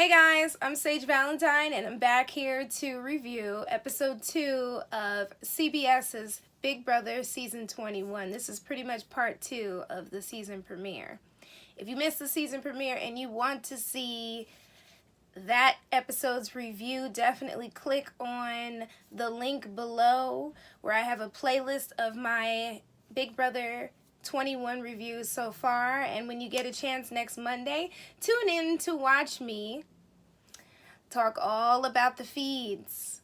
Hey guys, I'm Sage Valentine and I'm back here to review episode 2 of CBS's Big Brother season 21. This is pretty much part 2 of the season premiere. If you missed the season premiere and you want to see that episode's review, definitely click on the link below where I have a playlist of my Big Brother 21 reviews so far, and when you get a chance next Monday, tune in to watch me talk all about the feeds,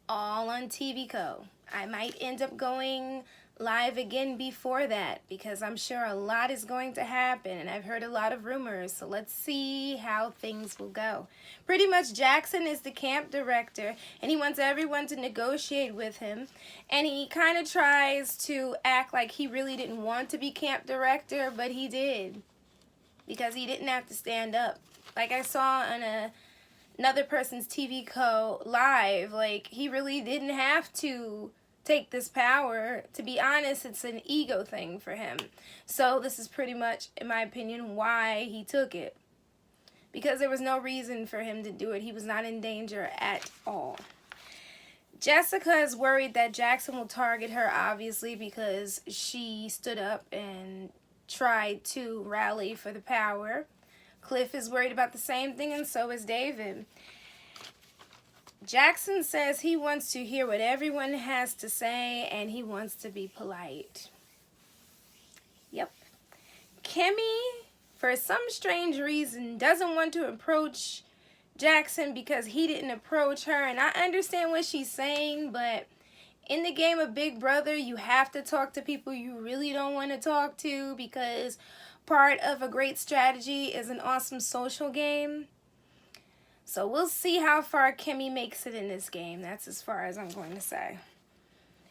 all on TV Co. I might end up going live again before that because I'm sure a lot is going to happen and I've heard a lot of rumors, so let's see how things will go. Pretty much Jackson is the camp director and he wants everyone to negotiate with him, and he kind of tries to act like he really didn't want to be camp director, but he did because he didn't have to stand up. Like I saw on another person's TV Co live, like he really didn't have to take this power. To be honest, it's an ego thing for him. So this is pretty much, in my opinion, why he took it. Because there was no reason for him to do it. He was not in danger at all. Jessica is worried that Jackson will target her, obviously, because she stood up and tried to rally for the power. Cliff is worried about the same thing, and so is David. Jackson says he wants to hear what everyone has to say, and he wants to be polite. Yep. Kimmy, for some strange reason, doesn't want to approach Jackson because he didn't approach her, and I understand what she's saying, but in the game of Big Brother, you have to talk to people you really don't want to talk to, because part of a great strategy is an awesome social game. So we'll see how far Kimmy makes it in this game. That's as far as I'm going to say.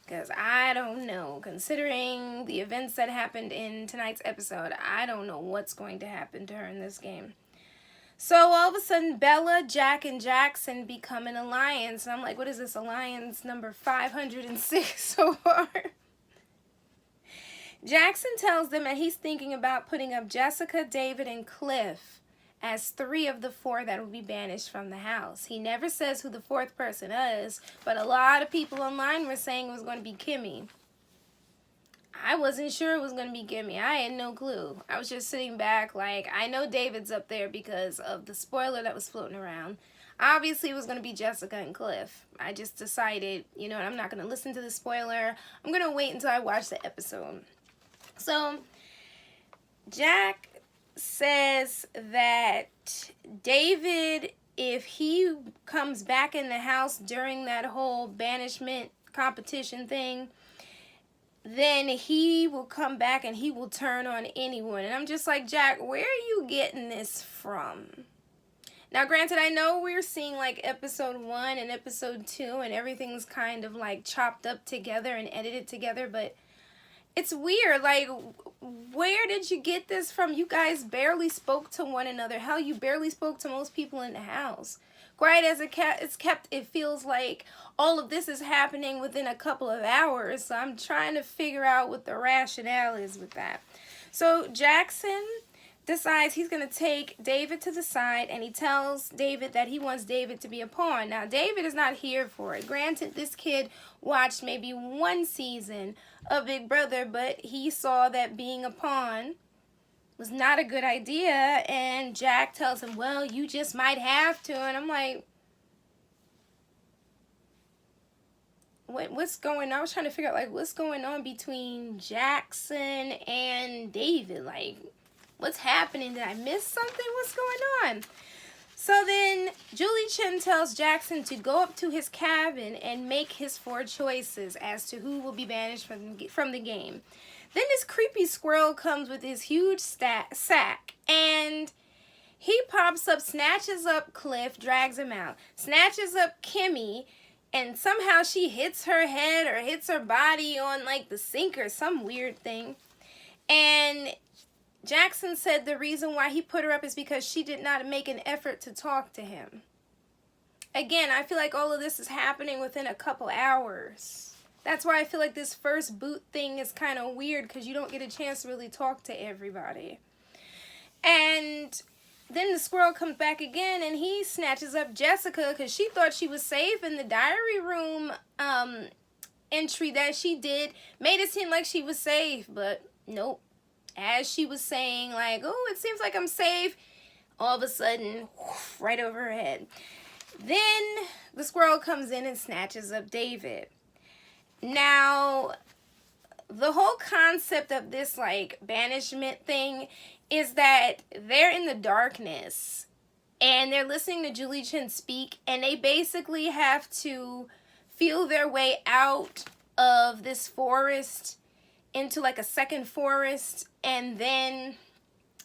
Because I don't know. Considering the events that happened in tonight's episode, I don't know what's going to happen to her in this game. So all of a sudden, Bella, Jack, and Jackson become an alliance. And I'm like, what is this? Alliance number 506 so far? Jackson tells them that he's thinking about putting up Jessica, David, and Cliff as 3 of the 4 that will be banished from the house. He never says who the 4th person is, but a lot of people online were saying it was going to be Kimmy. I wasn't sure it was going to be Kimmy. I had no clue. I was just sitting back like, I know David's up there because of the spoiler that was floating around. Obviously, it was going to be Jessica and Cliff. I just decided, you know what, I'm not going to listen to the spoiler. I'm going to wait until I watch the episode. So, Jack says that David, if he comes back in the house during that whole banishment competition thing, then he will come back and he will turn on anyone. And I'm just like, Jack, where are you getting this from? Now, granted, I know we're seeing like episode 1 and episode 2 and everything's kind of like chopped up together and edited together, but it's weird. Like, where did you get this from? You guys barely spoke to one another. Hell, you barely spoke to most people in the house. Quiet as it's kept, it feels like all of this is happening within a couple of hours. So I'm trying to figure out what the rationale is with that. So Jackson decides he's going to take David to the side, and he tells David that he wants David to be a pawn. Now, David is not here for it. Granted, this kid watched maybe 1 season of Big Brother, but he saw that being a pawn was not a good idea, and Jack tells him, well, you just might have to, and I'm like, what's going on? I was trying to figure out, like, what's going on between Jackson and David? Like, what's happening? Did I miss something? What's going on? So then Julie Chen tells Jackson to go up to his cabin and make his 4 choices as to who will be banished from the game. Then this creepy squirrel comes with his huge sack, and he pops up, snatches up Cliff, drags him out, snatches up Kimmy, and somehow she hits her head or hits her body on like the sink or some weird thing. And Jackson said the reason why he put her up is because she did not make an effort to talk to him. Again, I feel like all of this is happening within a couple hours. That's why I feel like this first boot thing is kind of weird, because you don't get a chance to really talk to everybody. And then the squirrel comes back again and he snatches up Jessica because she thought she was safe in the diary room entry that she did. Made it seem like she was safe, but nope. As she was saying, like, oh, it seems like I'm safe, all of a sudden, right over her head. Then the squirrel comes in and snatches up David. Now, the whole concept of this, like, banishment thing is that they're in the darkness and they're listening to Julie Chen speak, and they basically have to feel their way out of this forest into like a second forest, and then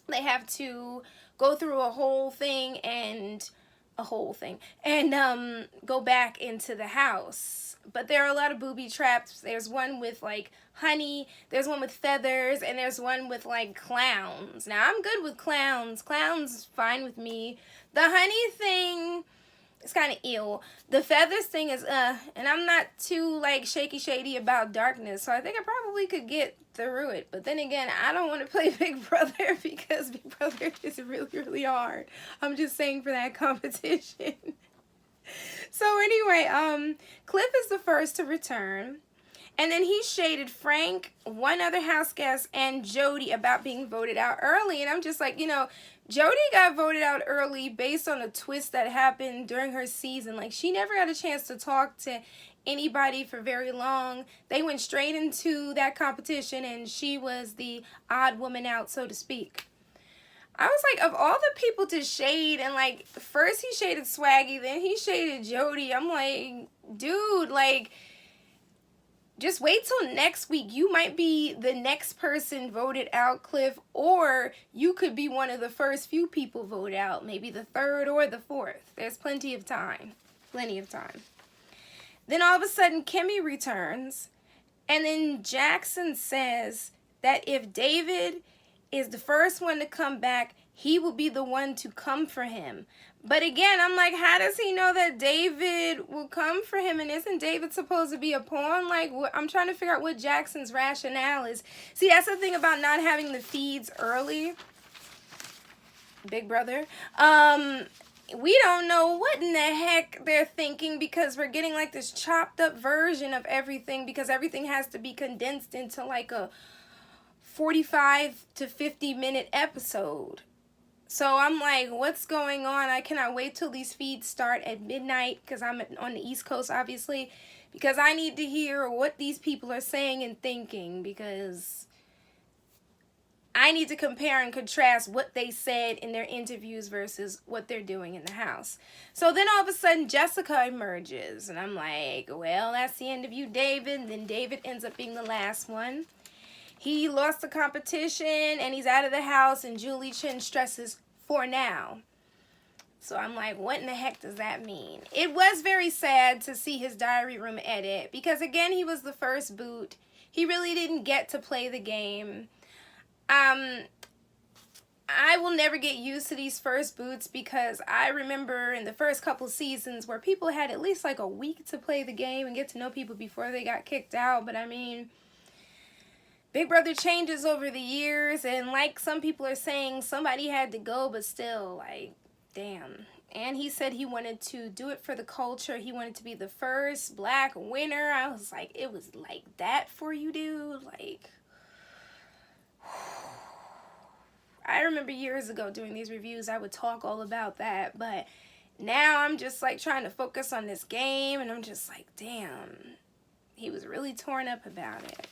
they have to go through a whole thing and go back into the house. But there are a lot of booby traps. There's one with like honey, there's one with feathers, and there's one with like clowns. Now I'm good with clowns. Clowns fine with me. The honey thing, it's kind of ill. The feathers thing is and I'm not too like shaky shady about darkness, so I think I probably could get through it. But then again, I don't want to play Big Brother because Big Brother is really, really hard. I'm just saying for that competition. So anyway, Cliff is the first to return. And then he shaded Frank, one other house guest, and Jody about being voted out early. And I'm just like, you know, Jody got voted out early based on a twist that happened during her season. Like, she never got a chance to talk to anybody for very long. They went straight into that competition, and she was the odd woman out, so to speak. I was like, of all the people to shade, and like, first he shaded Swaggy, then he shaded Jody. I'm like, dude, like, just wait till next week. You might be the next person voted out, Cliff, or you could be one of the first few people voted out, maybe the third or the fourth. There's plenty of time. Plenty of time. Then all of a sudden, Kimmy returns, and then Jackson says that if David is the first one to come back, he will be the one to come for him. But again, I'm like, how does he know that David will come for him? And isn't David supposed to be a pawn? Like, I'm trying to figure out what Jackson's rationale is. See, that's the thing about not having the feeds early. Big Brother. We don't know what in the heck they're thinking, because we're getting like this chopped up version of everything, because everything has to be condensed into like a 45 to 50 minute episode. So I'm like, what's going on? I cannot wait till these feeds start at midnight, because I'm on the East Coast, obviously, because I need to hear what these people are saying and thinking, because I need to compare and contrast what they said in their interviews versus what they're doing in the house. So then all of a sudden, Jessica emerges, and I'm like, well, that's the end of you, David. And then David ends up being the last one. He lost the competition, and he's out of the house, and Julie Chen stresses, for now. So I'm like, what in the heck does that mean? It was very sad to see his diary room edit, because again, he was the first boot. He really didn't get to play the game. I will never get used to these first boots, because I remember in the first couple seasons where people had at least like a week to play the game and get to know people before they got kicked out. But I mean, Big Brother changes over the years, and like some people are saying, somebody had to go, but still, like, damn. And he said he wanted to do it for the culture. He wanted to be the first black winner. I was like, it was like that for you, dude? Like, I remember years ago doing these reviews, I would talk all about that, but now I'm just like trying to focus on this game, and I'm just like, damn, he was really torn up about it.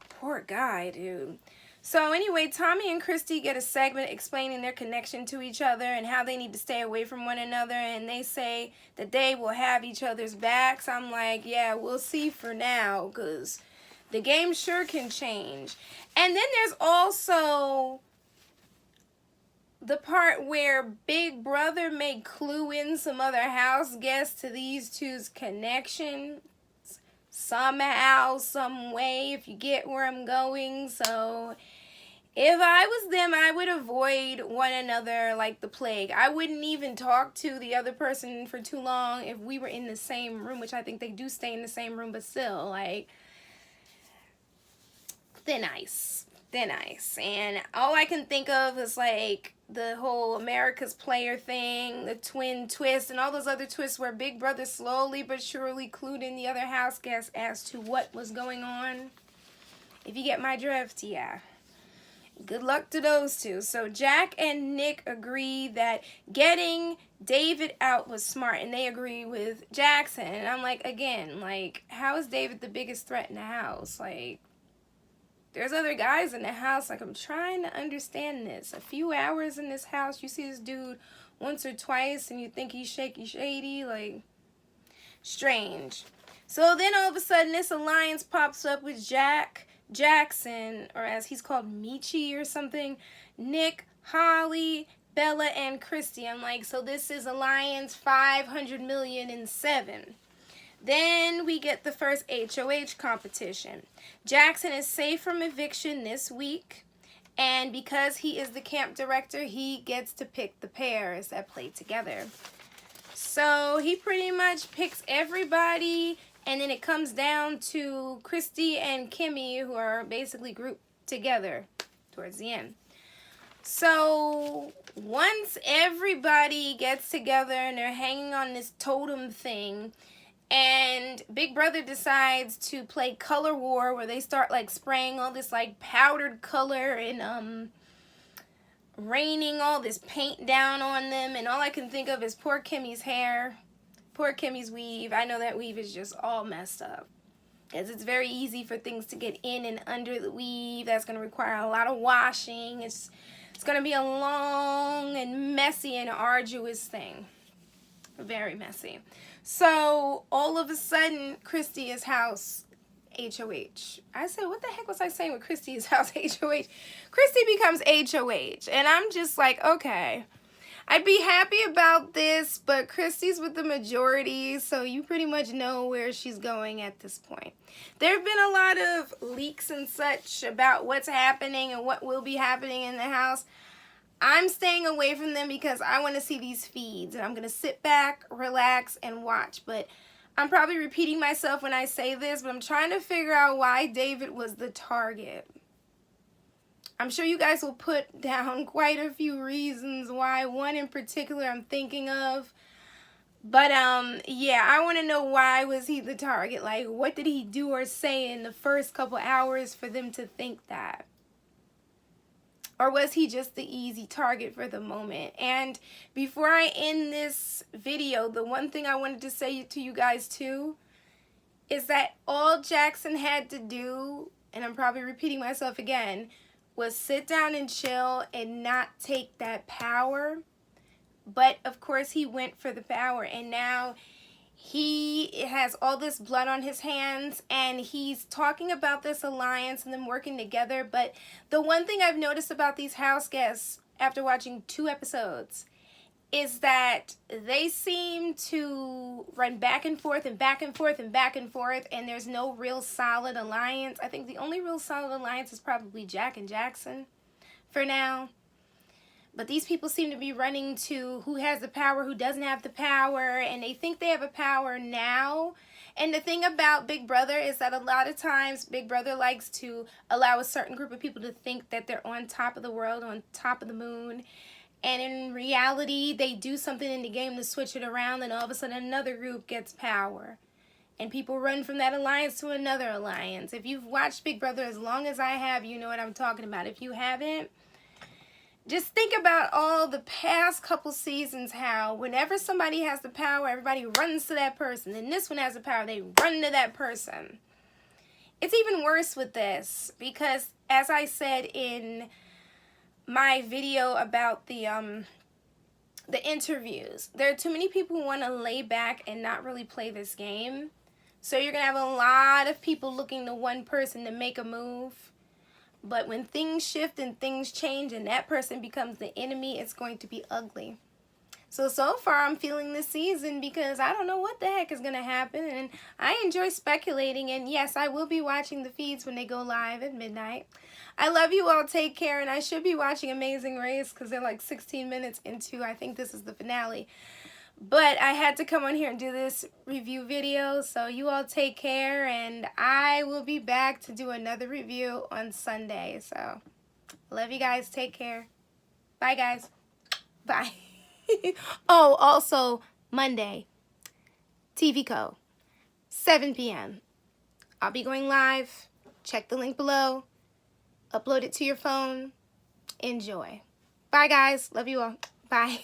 Poor guy, dude. So anyway, Tommy and Christy get a segment explaining their connection to each other and how they need to stay away from one another, and they say that they will have each other's backs. I'm like, yeah, we'll see for now, because the game sure can change. And then there's also the part where Big Brother may clue in some other house guests to these two's connection somehow, some way, if you get where I'm going. So if I was them, I would avoid one another like the plague. I wouldn't even talk to the other person for too long if we were in the same room, which I think they do stay in the same room, but still, like, thin ice. And all I can think of is like the whole America's Player thing, the twin twist, and all those other twists where Big Brother slowly but surely clued in the other house guests as to what was going on. If you get my drift, yeah. Good luck to those two. So Jack and Nick agree that getting David out was smart, and they agree with Jackson. And I'm like, again, like, how is David the biggest threat in the house? Like, there's other guys in the house. Like, I'm trying to understand this. A few hours in this house, you see this dude once or twice, and you think he's shaky shady. Like, strange. So then all of a sudden, this alliance pops up with Jackson, or as he's called, Michi or something, Nick, Holly, Bella, and Christy. I'm like, so this is Alliance 500 million and 7. Then we get the first HOH competition. Jackson is safe from eviction this week, and because he is the camp director, he gets to pick the pairs that play together. So he pretty much picks everybody, and then it comes down to Christy and Kimmy, who are basically grouped together towards the end. So once everybody gets together and they're hanging on this totem thing, and Big Brother decides to play color war, where they start like spraying all this like powdered color and raining all this paint down on them, and all I can think of is poor Kimmy's hair. Poor Kimmy's weave. I know that weave is just all messed up, because it's very easy for things to get in and under the weave. That's going to require a lot of washing. It's going to be a long and messy and arduous thing. Very messy. So all of a sudden, Christy is house HOH. I said, what the heck was I saying with Christy is house HOH? Christy becomes HOH. And I'm just like, okay. I'd be happy about this, but Christy's with the majority, so you pretty much know where she's going at this point. There have been a lot of leaks and such about what's happening and what will be happening in the house. I'm staying away from them because I want to see these feeds, and I'm going to sit back, relax, and watch. But I'm probably repeating myself when I say this, but I'm trying to figure out why David was the target. I'm sure you guys will put down quite a few reasons why, one in particular I'm thinking of. But, yeah, I want to know, why was he the target? Like, what did he do or say in the first couple hours for them to think that? Or was he just the easy target for the moment? And before I end this video, the one thing I wanted to say to you guys too is that all Jackson had to do, and I'm probably repeating myself again, was sit down and chill and not take that power. But of course he went for the power, and now he has all this blood on his hands, and he's talking about this alliance and them working together. But the one thing I've noticed about these house guests after watching 2 episodes is that they seem to run back and forth and back and forth and back and forth, and there's no real solid alliance. I think the only real solid alliance is probably Jack and Jackson for now. But these people seem to be running to who has the power, who doesn't have the power, and they think they have a power now. And the thing about Big Brother is that a lot of times Big Brother likes to allow a certain group of people to think that they're on top of the world, on top of the moon. And in reality, they do something in the game to switch it around, and all of a sudden another group gets power. And people run from that alliance to another alliance. If you've watched Big Brother as long as I have, you know what I'm talking about. If you haven't, just think about all the past couple seasons, how whenever somebody has the power, everybody runs to that person. And this one has the power, they run to that person. It's even worse with this because, as I said in my video about the interviews, there are too many people who want to lay back and not really play this game. So you're going to have a lot of people looking to one person to make a move. But when things shift and things change and that person becomes the enemy, it's going to be ugly. So far I'm feeling this season because I don't know what the heck is going to happen. And I enjoy speculating. And yes, I will be watching the feeds when they go live at midnight. I love you all. Take care. And I should be watching Amazing Race because they're like 16 minutes into, I think this is the finale. But I had to come on here and do this review video. So you all take care, and I will be back to do another review on Sunday. So love you guys. Take care. Bye, guys. Bye. Oh, also, Monday, TV Co. 7 p.m. I'll be going live. Check the link below. Upload it to your phone. Enjoy. Bye, guys. Love you all. Bye.